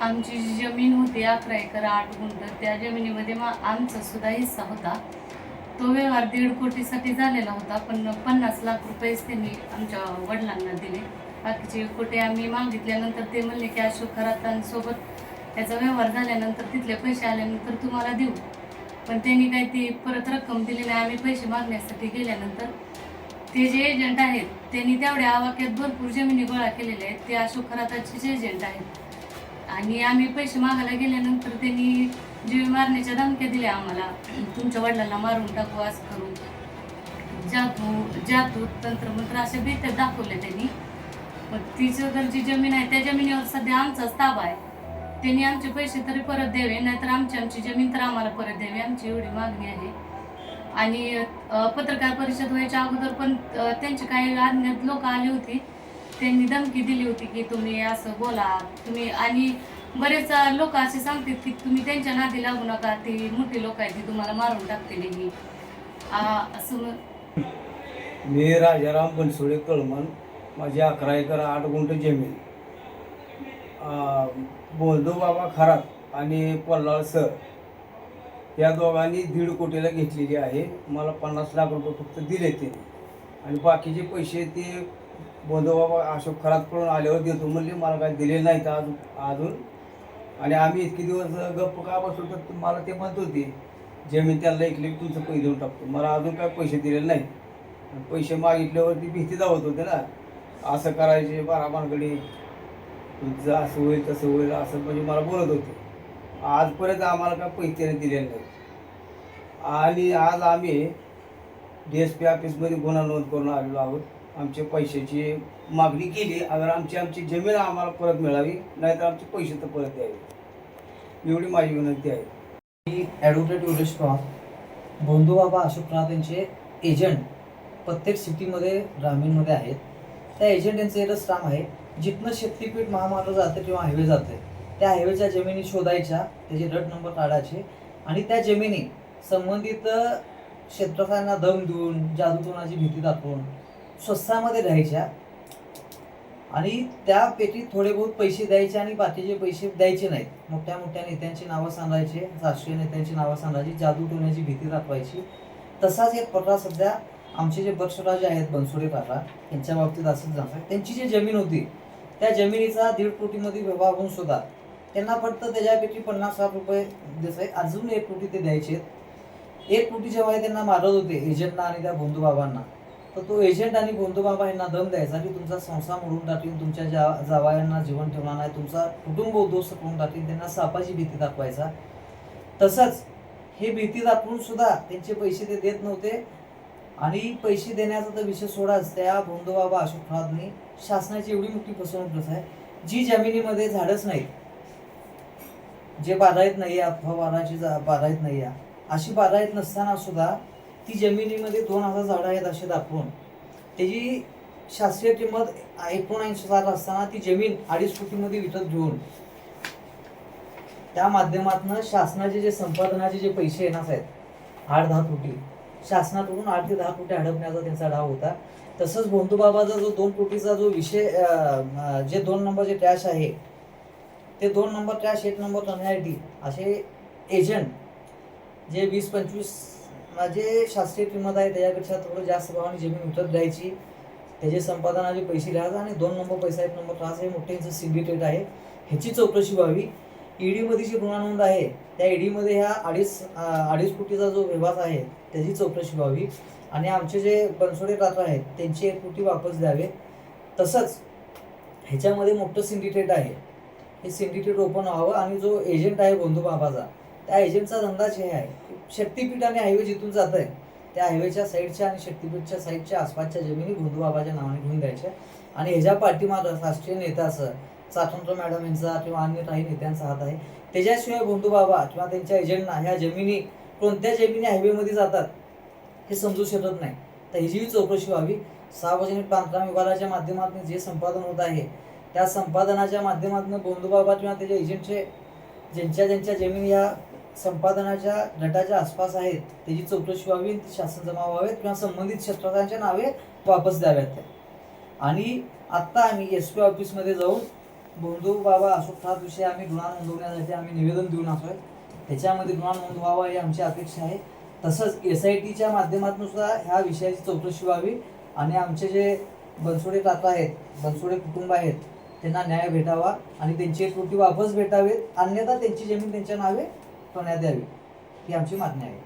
आमची जी जमीन होती 11 एकर 8 गुंठ, त्या जमिनीमध्ये आमचा सुद्धा हिस्सा होता. तो व्यवहार 1.5 कोटीसाठी झालेला होता, पण 50 लाख रुपयेच त्यांनी आमच्या वडिलांना दिले. बाकीचे 1 कोटी आम्ही मागितल्यानंतर ते म्हणले की अशोक खरातांसोबत याचा व्यवहार झाल्यानंतर तिथले पैसे आल्यानंतर तुम्हाला देऊ. पण त्यांनी काही ती परत रक्कम दिली नाही. आम्ही पैसे मागण्यासाठी गेल्यानंतर ते जे एजंट आहेत त्यांनी तेवढ्या आवाक्यात भरपूर जमिनी गोळा केलेल्या आहेत. ते अशोक खरातांचेच एजंट आहेत. आणि आम्ही पैसे मागायला गेल्यानंतर त्यांनी जीव मारण्याच्या धमक्या दिल्या आम्हाला. तुमच्या वडिलांना मारून टाकू, असं करू, जादू तंत्रमंत्र अशा भीत्या दाखवल्या त्यांनी. मग तिचं जी जमीन आहे त्या जमिनीवर सध्या आमचाच ताबा आहे. त्यांनी आमचे पैसे तरी परत द्यावे, नाहीतर आमची जमीन तर आम्हाला परत द्यावी, आमची एवढी मागणी आहे. आणि पत्रकार परिषद व्हायच्या अगोदर पण त्यांचे काही अज्ञात लोक आले होते. त्यांनी धमकी दिली होती की तुम्ही असं बोला तुम्ही. आणि बरेच लोक असे सांगतात की तुम्ही त्यांच्या नादी लागू नका, ती मोठी लोक आहेत, ती तुम्हाला मारून टाकतील असं. मी राजाराम बनसोडे कळमन, माझी 11 एकर 8 गुंठ जमीन बोलदो बाबा खरात आणि पल्लाळ सर या दोघांनी 1.5 कोटीला घेतलेली आहे. मला 50 लाख रुपये फक्त दिले ते, आणि बाकीचे पैसे ते बोलदो बाबा अशोक खरातकडून आल्यावर देतो म्हणले. मला काय दिले नाहीत अजून. आणि आम्ही इतके दिवस गप्प का बसलो तर मला ते म्हणत होते जमीन त्यांना ऐकले की तुमचं पैसे देऊन टाकतो. मला अजून काय पैसे दिले नाही. पैसे मागितल्यावरती भीती दावत होते ना, असं करायचे बाराबांकडे, तुमचं असं होईल तसं होईल असं म्हणजे मला बोलत होते. आजपर्यंत आम्हाला काय पैसे दिले नाही. आणि आज आम्ही DSP ऑफिसमध्ये गुन्हा नोंद करून आलेलो आहोत. आमच्या पैशाची मागणी केली. अगर आमची जमीन आम्हाला परत मिळावी, नाहीतर आमचे पैसे तर परत द्यावे, एवढी माझी विनंती आहे. मी ॲडव्होकेट उल्लेश पवार, बोंधूबाबा अशोक खरात यांचे एजंट प्रत्येक सिटीमध्ये ग्रामीणमध्ये आहेत. त्या एजंट यांचं एकच काम आहे, जिथनं शक्तीपीठ महामार्ग जातं किंवा हायवे जाते त्या हायवेच्या जमिनी शोधायच्या, त्याचे रट नंबर काढायचे आणि त्या जमिनी संबंधित क्षेत्रकांना दम देऊन जादूटोणाची भीती दाखवून स्वस्तामध्ये राहायच्या आणि त्यापैकी थोडे बहुत पैसे द्यायचे आणि बाकीचे पैसे द्यायचे नाहीत. मोठ्या मोठ्या नेत्यांची नावं सांगायचे, राष्ट्रीय नेत्यांची नावं सांगायची, जादूटोण्याची भीती दाखवायची. तसाच एक प्रकार सध्या आमचे जे बक्षराजे आहेत बनसोडे काका यांच्या बाबतीत असंच झालं. त्यांची जी जमीन होती त्या जमिनीचा 1.5 कोटीमध्ये व्यवहार होऊन सुद्धा त्यांना फक्त त्याच्यापैकी 50 लाख रुपये द्यायचे, अजून 1 कोटी ते द्यायचे. 1 कोटी जेव्हा त्यांना मारत होते एजंटना आणि त्या बोंधूबाबांना, तर तो एजंट आणि बोंधूबाबा यांना दम द्यायचा की तुमचा संसार मोडून टाकीन, तुमच्या जावयांना जीवन ठेवणार नाही, तुमचा कुटुंब उद्ध्वस्त करून टाकीन, त्यांना सापाची भीती दाखवायचा. तसंच हे भीती दाखवून सुद्धा त्यांचे पैसे ते देत नव्हते. आणि पैसे देण्याचा तर विषय सोडाच, त्या बोंधूबाबा अशोक खरातनी शासनाची एवढी मोठी फसवणूक आहे, जी जमिनीमध्ये झाडच नाहीत, जे बाधायत नाही, बाराची बाधायत नाही, अशी बाधायत नसताना सुद्धा ती जमिनीमध्ये 2000 झाडं आहेत असे दाखवून त्याची शास्त्रीय किंमत 79,000 असताना ती जमीन 2.5 कोटीमध्ये विकत घेऊन त्या माध्यमातून शासनाचे जे संपादनाचे जे पैसे येणार आहेत 8-10 कोटी, शासनाकडून 8 ते 10 कोटी हडपण्याचा त्यांचा डाव होता. तसंच बोंधूबाबाचा जो 2 कोटीचा जो विषय, जे 2 नंबरचे ट्रॅश आहे ते 2 नंबर ट्रॅश 1 नंबर करण्यासाठी असे एजंट जे 20-25 जे शास्त्रीय किंमत आहे त्याच्यापेक्षा थोडं जास्त भावाने जमीन विकत घ्यायची, त्याचे संपादनाचे पैसे घ्यायचे आणि 2 नंबर पैसा 1 नंबर ट्रास हे मोठे यांचं सिंडिकेट आहे. ह्याची चौकशी व्हावी. ईडीमध्ये जी गुन्हा नोंद आहे त्या ईडीमध्ये ह्या 2.5 कोटीचा जो व्यवहार आहे त्याची चौकशी व्हावी आणि आमचे जे बनसोडे काका आहेत त्यांचे 1 कोटी वापस द्यावे. तसंच ह्याच्यामध्ये मोठं सिंडिकेट आहे, हे सिंडिकेट ओपन व्हावं आणि जो एजंट आहे बोंधूबाबाचा त्या एजंटचा धंदाच हे आहे, शक्तीपीठ आणि हायवे जिथून जात आहे त्या हायवेच्या साईडच्या आणि शक्तीपीठच्या साईडच्या आसपासच्या जमिनी बोंधूबाबाच्या नावाने घेऊन द्यायच्या. आणि ह्याच्या पाठीमागं राष्ट्रीय नेत्याचं स्वातंत्र्य मॅडम यांचा किंवा अन्य काही नेत्यांचा हात आहे. त्याच्याशिवाय बोंधूबाबा किंवा त्यांच्या एजंटना ह्या जमिनी कोणत्या जमिनी हायवेमध्ये जातात हे समजू शकत नाही. तर ह्याची चौकशी व्हावी. सार्वजनिक बांधकाम विभागाच्या माध्यमातून जे संपादन होत आहे त्या संपादनाच्या माध्यमातून बोंधूबाबा किंवा त्याच्या एजंटचे ज्यांच्या जमिनी या संपादनाच्या गटाच्या आसपास आहेत त्याची चौकशी व्हावी, शासन जमा व्हावेत किंवा संबंधित क्षेत्रांच्या नावे वापस द्याव्यात. आणि आत्ता आम्ही SP ऑफिसमध्ये जाऊन बंधू बाबा अशोक विषयी आम्ही गुन्हा नोंदवण्यासाठी आम्ही निवेदन देऊन असोय. त्याच्यामध्ये गुन्हा नोंदवावा ही आमची अपेक्षा आहे. तसंच SITच्या माध्यमातून सुद्धा ह्या विषयाची चौकशी व्हावी आणि आमचे जे बनसोडे काका आहेत, बनसोडे कुटुंब आहेत, त्यांना न्याय भेटावा आणि त्यांची त्रुटी वापस भेटावेत, अन्यथा त्यांची जमीन त्यांच्या नावे करण्यात यावी ही आमची मागणी आहे.